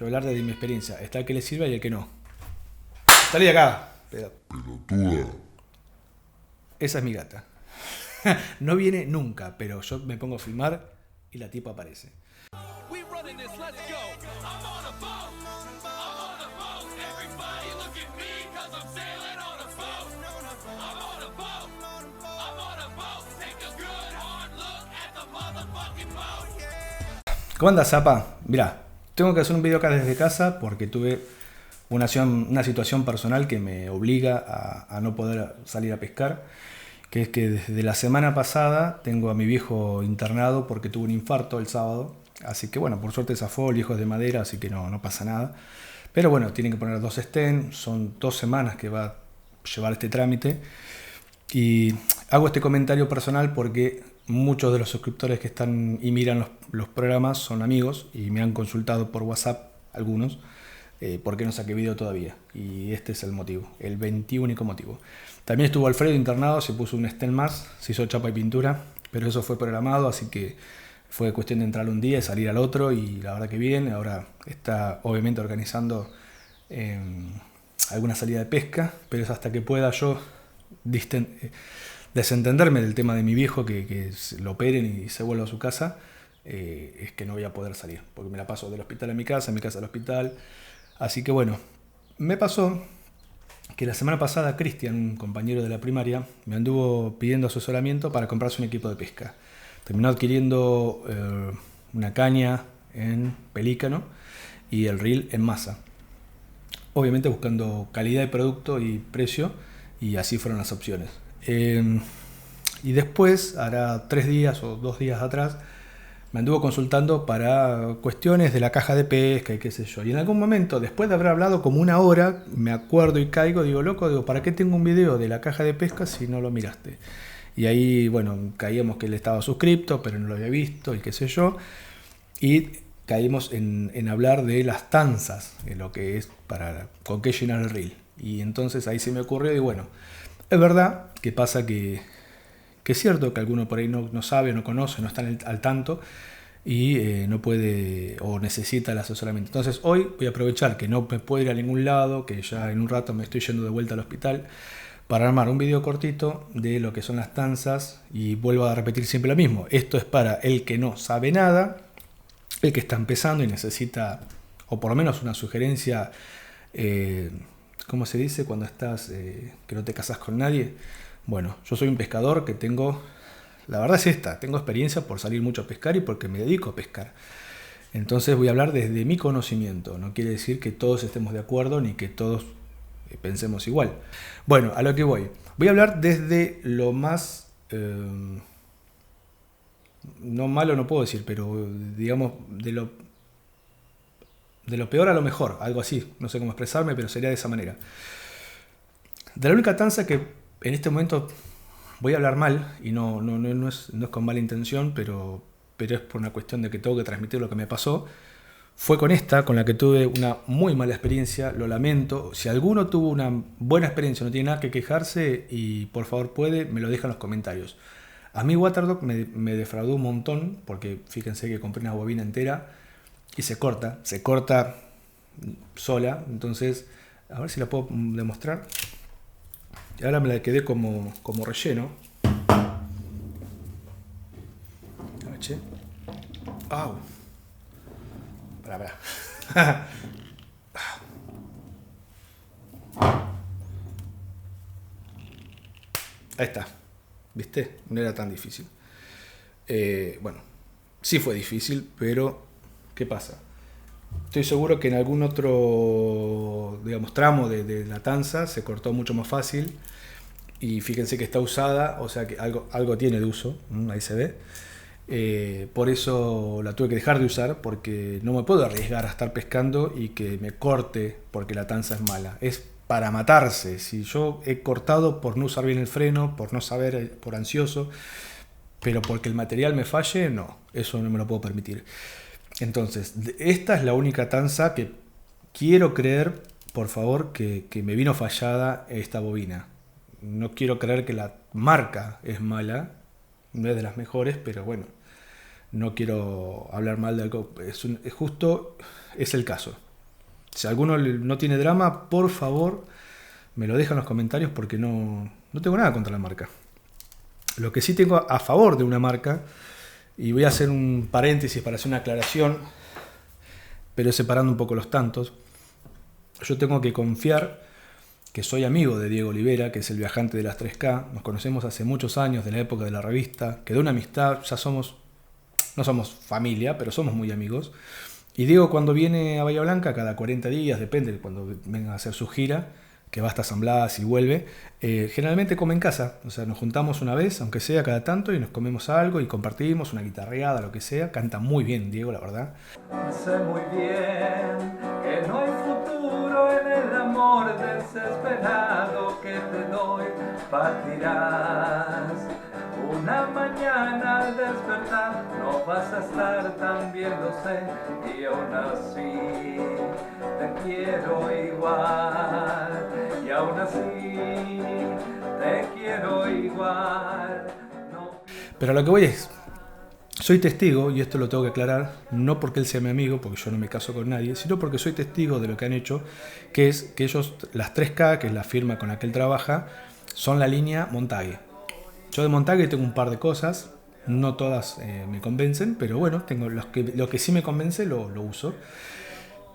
Yo voy a hablar desde mi experiencia. Está el que le sirva y el que no. Salí de acá. Pelotuda. Esa es mi gata. No viene nunca, pero yo me pongo a filmar y la tipa aparece. We running this, let's go. I'm on a boat. I'm on a boat. Everybody look at me, cause I'm sailing on a boat. I'm on a boat. I'm on a boat. Take a good hard look at the motherfucking boat. ¿Cómo andas, Zapa? Mirá, tengo que hacer un video acá desde casa porque tuve una situación personal que me obliga a no poder salir a pescar. Que es que desde la semana pasada tengo a mi viejo internado porque tuvo un infarto el sábado. Así que bueno, por suerte zafó, el viejo es de madera, así que no pasa nada. Pero bueno, tienen que poner 2 stents, son 2 semanas que va a llevar este trámite. Y hago este comentario personal porque muchos de los suscriptores que están y miran los programas son amigos y me han consultado por WhatsApp, algunos, por qué no saqué video todavía. Y este es el motivo, el 21 motivo. También estuvo Alfredo internado, se puso un stent más, se hizo chapa y pintura, pero eso fue programado, así que fue cuestión de entrar un día y salir al otro, y la verdad que bien. Ahora está obviamente organizando alguna salida de pesca, pero es hasta que pueda yo desentenderme del tema de mi viejo, que lo operen y se vuelva a su casa, es que no voy a poder salir, porque me la paso del hospital a mi casa al hospital. Así que bueno, me pasó que la semana pasada Cristian, un compañero de la primaria, me anduvo pidiendo asesoramiento para comprarse un equipo de pesca. Terminó adquiriendo una caña en pelícano y el reel en masa. Obviamente buscando calidad de producto y precio, y así fueron las opciones. Y después, hará 3 días o 2 días atrás, me anduvo consultando para cuestiones de la caja de pesca y qué sé yo. Y en algún momento, después de haber hablado como 1 hora, me acuerdo y caigo, digo, ¿para qué tengo un video de la caja de pesca si no lo miraste? Y ahí, bueno, caíamos que él estaba suscripto, pero no lo había visto y qué sé yo. Y caímos en hablar de las tanzas, de lo que es con qué llenar el reel. Y entonces ahí se me ocurrió, y bueno, es verdad que pasa que es cierto que alguno por ahí no sabe, no conoce, no está al tanto y no puede o necesita el asesoramiento. Entonces hoy voy a aprovechar que no me puedo ir a ningún lado, que ya en un rato me estoy yendo de vuelta al hospital, para armar un video cortito de lo que son las tanzas. Y vuelvo a repetir siempre lo mismo: esto es para el que no sabe nada, el que está empezando y necesita, o por lo menos una sugerencia, ¿cómo se dice? Cuando estás, que no te casas con nadie. Bueno, yo soy un pescador que la verdad es esta, tengo experiencia por salir mucho a pescar y porque me dedico a pescar. Entonces voy a hablar desde mi conocimiento. No quiere decir que todos estemos de acuerdo ni que todos pensemos igual. Bueno, a lo que voy. Voy a hablar desde lo más, no malo no puedo decir, pero digamos de lo peor a lo mejor, algo así. No sé cómo expresarme, pero sería de esa manera. De la única tanza que en este momento voy a hablar mal, y no es con mala intención, pero es por una cuestión de que tengo que transmitir lo que me pasó, fue con la que tuve una muy mala experiencia. Lo lamento. Si alguno tuvo una buena experiencia, no tiene nada que quejarse, y por favor me lo deja en los comentarios. A mí Waterdog me defraudó un montón, porque fíjense que compré una bobina entera y se corta sola. Entonces, a ver si la puedo demostrar. Y ahora me la quedé como relleno. Che. ¡Au! Pará. Ahí está. ¿Viste? No era tan difícil. Bueno, sí fue difícil, pero ¿qué pasa? Estoy seguro que en algún otro, digamos, tramo de la tanza se cortó mucho más fácil. Y fíjense que está usada, o sea que algo tiene de uso. Ahí se ve. Por eso la tuve que dejar de usar, porque no me puedo arriesgar a estar pescando y que me corte porque la tanza es mala. Es para matarse. Si yo he cortado por no usar bien el freno, por no saber, por ansioso, pero porque el material me falle, no, eso no me lo puedo permitir. Entonces, esta es la única tanza que quiero creer, por favor, que me vino fallada esta bobina. No quiero creer que la marca es mala, no es de las mejores, pero bueno, no quiero hablar mal de algo. Es el caso. Si alguno no tiene drama, por favor, me lo deja en los comentarios porque no tengo nada contra la marca. Lo que sí tengo a favor de una marca, y voy a hacer un paréntesis para hacer una aclaración, pero separando un poco los tantos, yo tengo que confiar que soy amigo de Diego Olivera, que es el viajante de las 3K. Nos conocemos hace muchos años, de la época de la revista, quedó una amistad, ya no somos familia, pero somos muy amigos. Y Diego, cuando viene a Bahía Blanca, cada 40 días, depende de cuando venga a hacer su gira, que va hasta San Blas y vuelve, generalmente come en casa. O sea, nos juntamos una vez, aunque sea cada tanto, y nos comemos algo y compartimos una guitarreada, lo que sea. Canta muy bien Diego, la verdad. Sé muy bien que no hay futuro en el amor desesperado que te doy. Partirás una mañana al despertar, no vas a estar tan bien, lo sé, y aún así te quiero igual, y aún así te quiero igual. Pero a lo que voy es, soy testigo, y esto lo tengo que aclarar, no porque él sea mi amigo, porque yo no me caso con nadie, sino porque soy testigo de lo que han hecho, que es que ellos, las 3K, que es la firma con la que él trabaja, son la línea Montague. Yo de Montague tengo un par de cosas, no todas me convencen, pero bueno, tengo lo que sí me convence lo uso.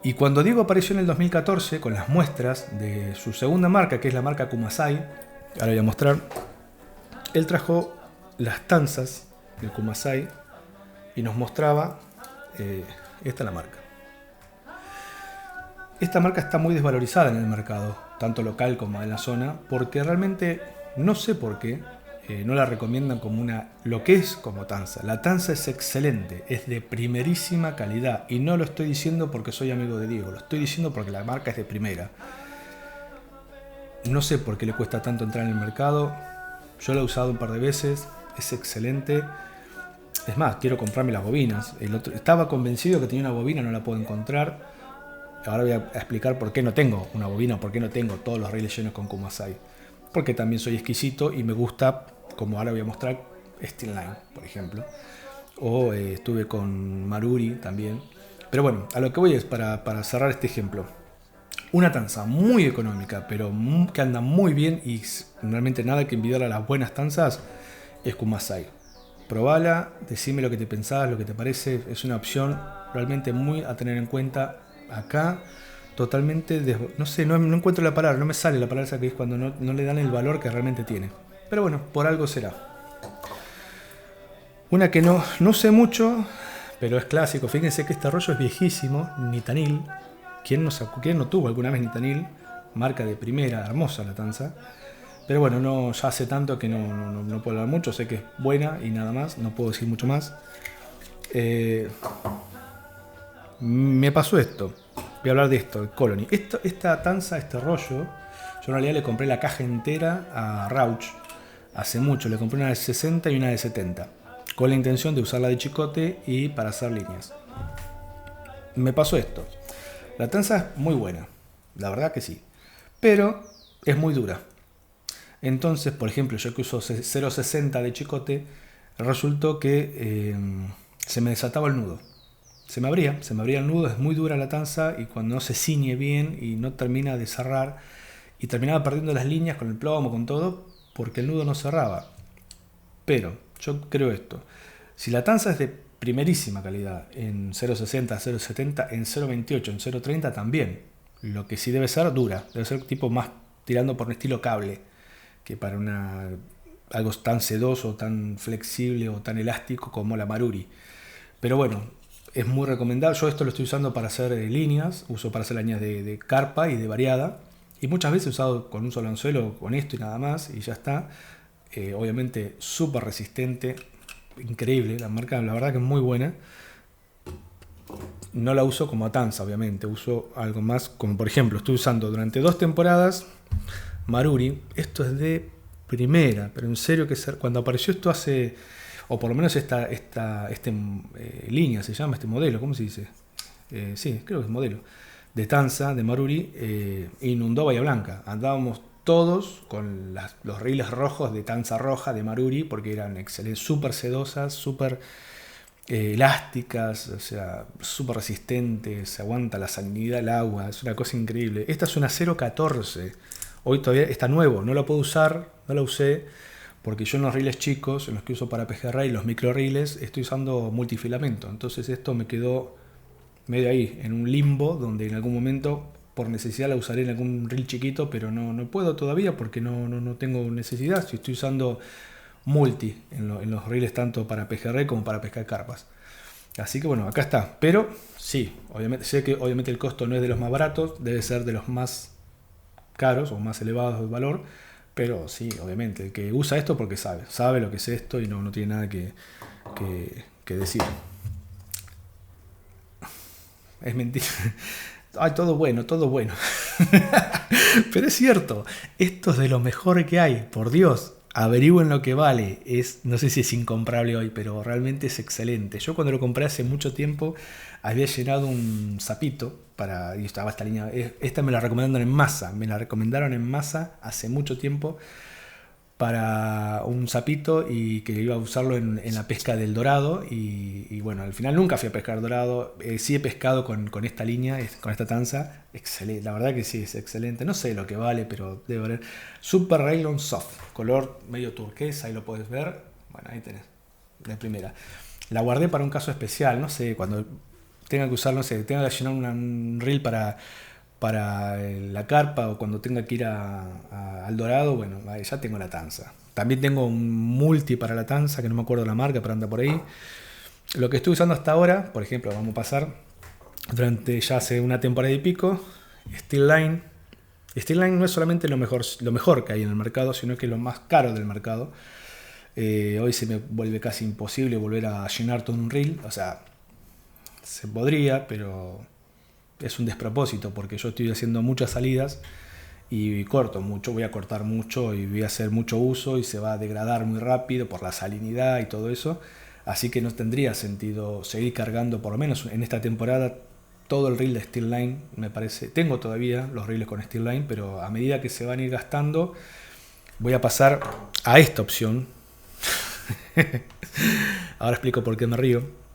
Y cuando Diego apareció en el 2014 con las muestras de su segunda marca, que es la marca Kumasai, ahora voy a mostrar, él trajo las tanzas del Kumasai y nos mostraba, esta es la marca. Esta marca está muy desvalorizada en el mercado, tanto local como en la zona, porque realmente no sé por qué no la recomiendan como lo que es como tanza. La tanza es excelente, es de primerísima calidad, y no lo estoy diciendo porque soy amigo de Diego, lo estoy diciendo porque la marca es de primera. No sé por qué le cuesta tanto entrar en el mercado, yo la he usado un par de veces, es excelente. Es más, quiero comprarme las bobinas. Estaba convencido que tenía una bobina, no la puedo encontrar. Ahora voy a explicar por qué no tengo una bobina, por qué no tengo todos los reels llenos con Kumasai. Porque también soy exquisito y me gusta, como ahora voy a mostrar, Steel Line, por ejemplo. O estuve con Maruri también. Pero bueno, a lo que voy es, para cerrar este ejemplo. Una tanza muy económica, pero que anda muy bien y realmente nada que envidiar a las buenas tanzas, es Kumasai. Probala, decime lo que te pensás, lo que te parece. Es una opción realmente muy a tener en cuenta acá. Totalmente, no sé, no encuentro la palabra, no me sale la palabra esa que es cuando no le dan el valor que realmente tiene. Pero bueno, por algo será. Una que no sé mucho, pero es clásico. Fíjense que este rollo es viejísimo, Nitanil. ¿Quién no tuvo alguna vez Nitanil? Marca de primera, hermosa la tanza. Pero bueno, ya hace tanto que no puedo hablar mucho. Sé que es buena y nada más, no puedo decir mucho más. Me pasó esto. Voy a hablar de esto, el Colony. Esta tanza, este rollo, yo en realidad le compré la caja entera a Rauch hace mucho. Le compré una de 60 y una de 70, con la intención de usarla de chicote y para hacer líneas. Me pasó esto. La tanza es muy buena, la verdad que sí, pero es muy dura. Entonces, por ejemplo, yo que uso 0.60 de chicote, resultó que se me desataba el nudo. Se me abría el nudo, es muy dura la tanza y cuando no se ciñe bien y no termina de cerrar, y terminaba perdiendo las líneas con el plomo, con todo, porque el nudo no cerraba. Pero yo creo esto, si la tanza es de primerísima calidad, en 0.60, 0.70, en 0.28, en 0.30 también, lo que sí debe ser dura, debe ser tipo más tirando por un estilo cable, que para algo tan sedoso, tan flexible o tan elástico como la Maruri. Pero bueno, es muy recomendable. Yo esto lo estoy usando para hacer líneas, uso para hacer líneas de carpa y de variada, y muchas veces he usado con un solo anzuelo, con esto y nada más, y ya está. Obviamente súper resistente, increíble, la marca la verdad que es muy buena. No la uso como tanza, obviamente, uso algo más, como por ejemplo, estoy usando durante 2 temporadas Maruri. Esto es de primera, pero en serio que cuando apareció esto hace, o por lo menos esta línea se llama, este modelo, ¿cómo se dice? Sí, creo que es modelo de tanza de Maruri, inundó Bahía Blanca. Andábamos todos con los riles rojos de tanza roja de Maruri porque eran excelentes, súper sedosas, súper elásticas, o sea, súper resistentes, se aguanta la salinidad del agua, es una cosa increíble. Esta es una 0.14, hoy todavía está nuevo, no la puedo usar, no la usé, porque yo en los riles chicos, en los que uso para pejerrey, los micro riles, estoy usando multifilamento, entonces esto me quedó medio ahí, en un limbo, donde en algún momento, por necesidad, la usaré en algún reel chiquito, pero no puedo todavía porque no tengo necesidad, si estoy usando multi en los reels tanto para pejerrey como para pescar carpas. Así que bueno, acá está. Pero sí, obviamente, sé que obviamente el costo no es de los más baratos, debe ser de los más caros o más elevados de valor. Pero sí, obviamente, el que usa esto porque sabe lo que es esto y no tiene nada que decir. Es mentira. Ay, todo bueno, todo bueno. Pero es cierto, esto es de lo mejor que hay, por Dios. Averigüen lo que vale. No sé si es incomparable hoy, pero realmente es excelente. Yo cuando lo compré hace mucho tiempo había llenado un sapito y estaba esta línea. Esta me la recomendaron en masa. Me la recomendaron en masa hace mucho tiempo para un sapito y que iba a usarlo en la pesca del dorado. Y bueno, al final nunca fui a pescar dorado. Sí he pescado con esta línea, con esta tanza. Excelente, la verdad que sí, es excelente. No sé lo que vale, pero debe valer. Super Raylon Soft, color medio turquesa, ahí lo puedes ver. Bueno, ahí tenés, de primera. La guardé para un caso especial, no sé, cuando tenga que usar, no sé, tenga que llenar un reel para la carpa o cuando tenga que ir al dorado, bueno, ya tengo la tanza. También tengo un multi para la tanza, que no me acuerdo la marca, pero anda por ahí. Lo que estoy usando hasta ahora, por ejemplo, vamos a pasar durante ya hace una temporada y pico, Steel Line. Steel Line no es solamente lo mejor que hay en el mercado, sino que es lo más caro del mercado. Hoy se me vuelve casi imposible volver a llenar todo un reel. O sea, se podría, pero es un despropósito porque yo estoy haciendo muchas salidas y corto mucho, voy a cortar mucho y voy a hacer mucho uso y se va a degradar muy rápido por la salinidad y todo eso. Así que no tendría sentido seguir cargando, por lo menos en esta temporada, todo el reel de Steel Line, me parece. Tengo todavía los reels con Steel Line, pero a medida que se van a ir gastando, voy a pasar a esta opción. Ahora explico por qué me río.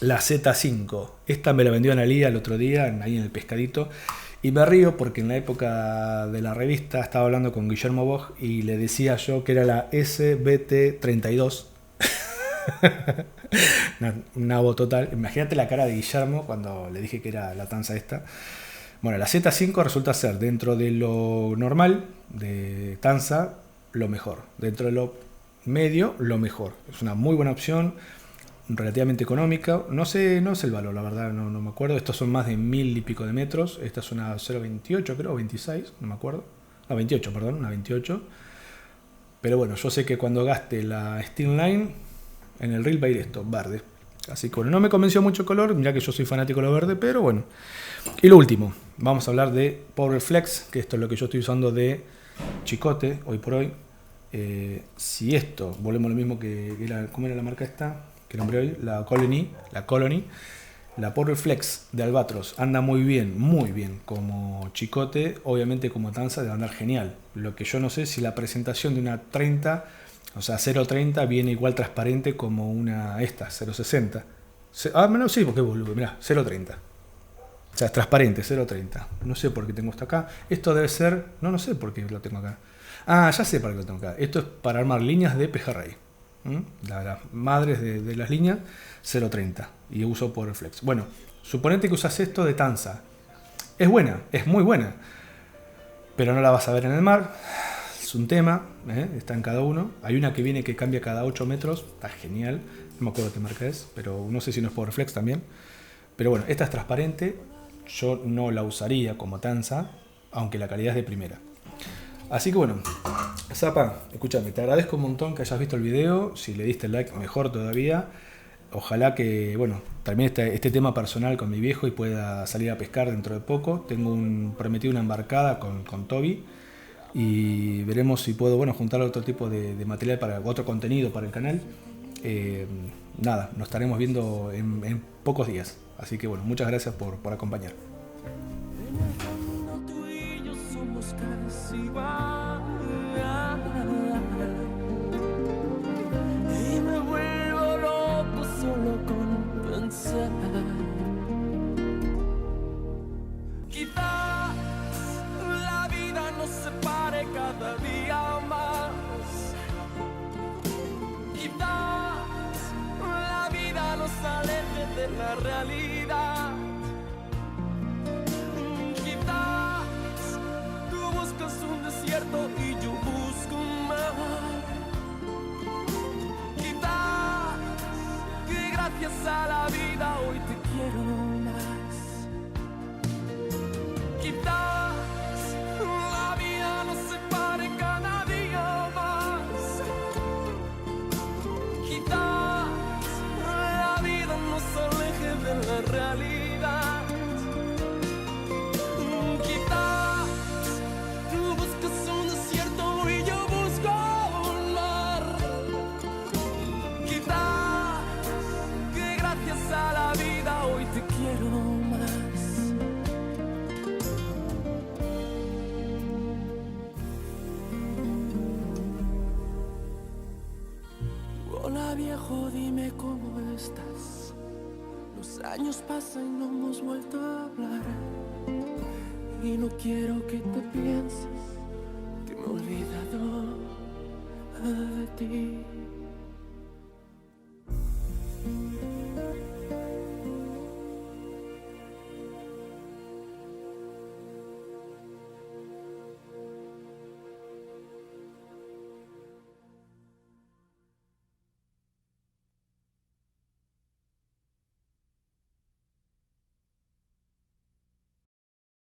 La Z5. Esta me la vendió Analía el otro día, ahí en el pescadito. Y me río porque en la época de la revista estaba hablando con Guillermo Boj y le decía yo que era la SBT32. Un nabo total. Imagínate la cara de Guillermo cuando le dije que era la tanza esta. Bueno, la Z5 resulta ser, dentro de lo normal de tanza, lo mejor. Dentro de lo medio, lo mejor. Es una muy buena opción, relativamente económica. No sé el valor, la verdad, no me acuerdo. Estos son más de 1000 y pico de metros. Esta es una 0.28, creo, 26, no me acuerdo. No, 28, perdón, una 28. Pero bueno, yo sé que cuando gaste la Steel Line, en el reel va a ir esto, verde. Así que bueno, no me convenció mucho el color, mirá que yo soy fanático de lo verde, pero bueno. Y lo último, vamos a hablar de Power Flex, que esto es lo que yo estoy usando de chicote hoy por hoy. Si esto, volvemos a lo mismo que era, ¿cómo era la marca esta? Que nombré hoy, la Colony. La Power Flex de Albatros anda muy bien como chicote, obviamente como tanza debe andar genial. Lo que yo no sé si la presentación de una 30, o sea 0.30, viene igual transparente como una esta, 0.60. No, sí, porque boludo, mirá, 0.30. O sea, es transparente, 0.30. No sé por qué tengo esto acá. Esto debe ser, no sé por qué lo tengo acá. Ah, ya sé para qué lo tengo acá. Esto es para armar líneas de pejerrey. Las madres de las líneas, 0.30. Y uso Power Flex. Bueno, suponete que usas esto de tanza. Es buena, es muy buena. Pero no la vas a ver en el mar. Es un tema, está en cada uno. Hay una que viene que cambia cada 8 metros. Está genial. No me acuerdo qué marca es, pero no sé si no es Power Flex también. Pero bueno, esta es transparente. Yo no la usaría como tanza, aunque la calidad es de primera. Así que bueno, Zapa, escúchame, te agradezco un montón que hayas visto el video. Si le diste like, mejor todavía. Ojalá que, bueno, termine este tema personal con mi viejo y pueda salir a pescar dentro de poco. Tengo prometido una embarcada con Toby y veremos si puedo, bueno, juntar otro tipo de material para otro contenido para el canal. Nada, nos estaremos viendo en pocos días. Así que bueno, muchas gracias por acompañar. En el fondo tú y yo somos casi igual. Y me vuelvo loco solo con pensar. Quizás la vida nos separe cada día más. Quizás la vida nos aleje de la realidad. Quizás tú buscas un desierto y yo busco un mar. Quizás que gracias a la vida hoy te quiero más. Quizás la vida nos separe cada día más. Quizás la vida nos aleje de la realidad. Quizás tú buscas un desierto y yo busco un mar. Quizás que gracias a la vida hoy te quiero más. Hola viejo, dime cómo estás. Los años pasan y no hemos vuelto a hablar. Y no quiero que te pienses que me he olvidado de ti.